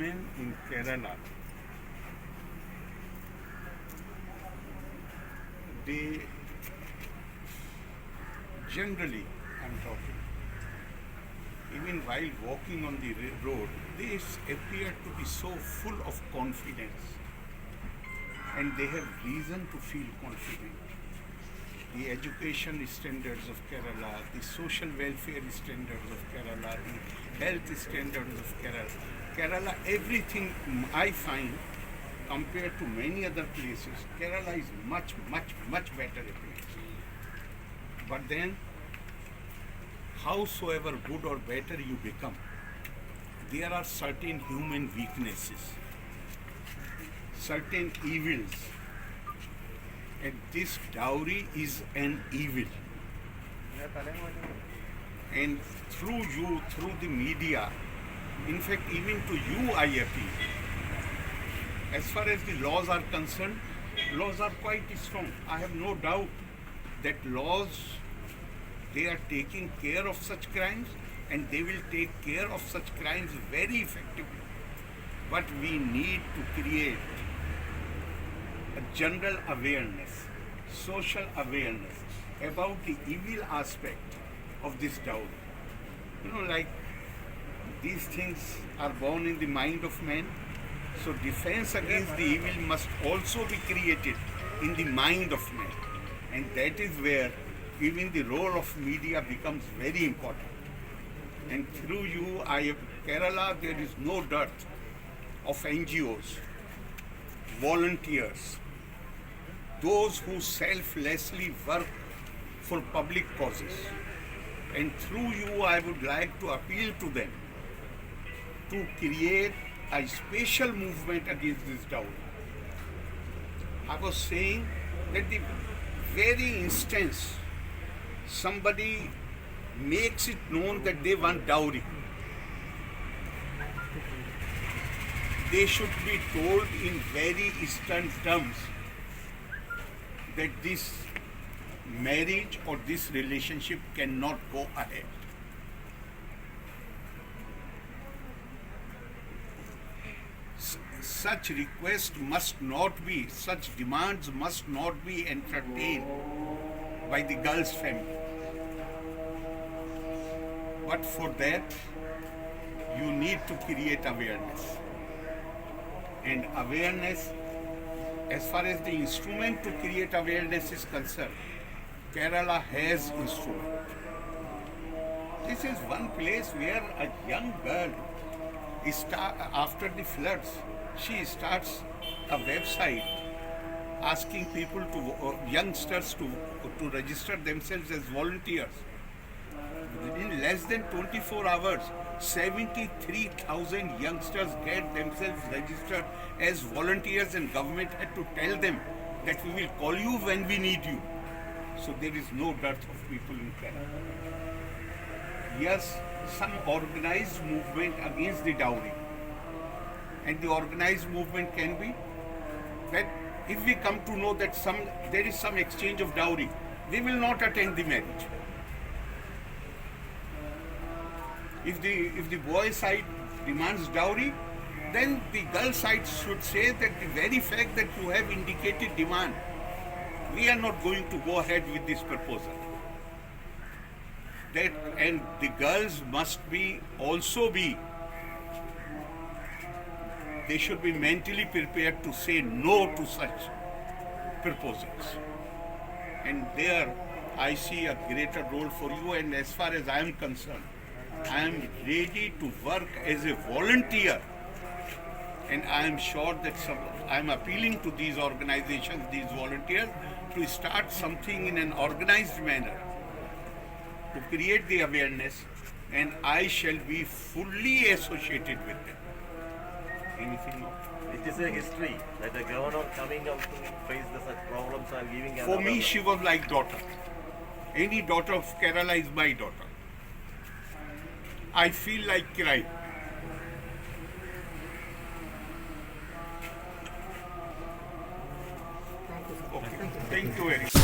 women in Kerala, they generally, I'm talking, even while walking on the road, they appear to be so full of confidence and they have reason to feel confident. The education standards of Kerala, the social welfare standards of Kerala, the health standards of Kerala. Kerala, everything I find compared to many other places, Kerala is much, much, much better a place. But then, howsoever good or better you become, there are certain human weaknesses, certain evils. And this dowry is an evil. And through you, through the media, in fact, even to you I appeal. As far as the laws are concerned, laws are quite strong. I have no doubt that laws, they are taking care of such crimes and they will take care of such crimes very effectively. But we need to create a general awareness, social awareness about the evil aspect of this dowry. You know, like these things are born in the mind of man, so defense against the evil must also be created in the mind of man. And that is where even the role of media becomes very important. And through you, Kerala, there is no dearth of NGOs, volunteers, those who selflessly work for public causes. And through you, I would like to appeal to them to create a special movement against this dowry. I was saying that the very instance somebody makes it known that they want dowry, they should be told in very stern terms that this marriage or this relationship cannot go ahead. Such requests must not be, such demands must not be entertained by the girl's family. But for that, you need to create awareness. And awareness, as far as the instrument to create awareness is concerned, Kerala has instrument. This is one place where a young girl, after the floods, she starts a website asking people youngsters to register themselves as volunteers. Within less than 24 hours, 73,000 youngsters get themselves registered as volunteers, and government had to tell them that we will call you when we need you. So there is no dearth of people in Kerala. Yes, some organized movement against the dowry. And the organized movement can be that if we come to know that there is some exchange of dowry, we will not attend the marriage. If the boy side demands dowry, then the girl side should say that the very fact that you have indicated demand, we are not going to go ahead with this proposal. And the girls must they should be mentally prepared to say no to such proposals. And there I see a greater role for you, and as far as I am concerned, I am ready to work as a volunteer, and I am sure that I am appealing to these organizations, these volunteers, to start something in an organized manner to create the awareness, and I shall be fully associated with them. Anything more? It is a history that the governor coming out to face such problems and giving. For me, she was like daughter. Any daughter of Kerala is my daughter. I feel like crying. Okay. Thank you very much.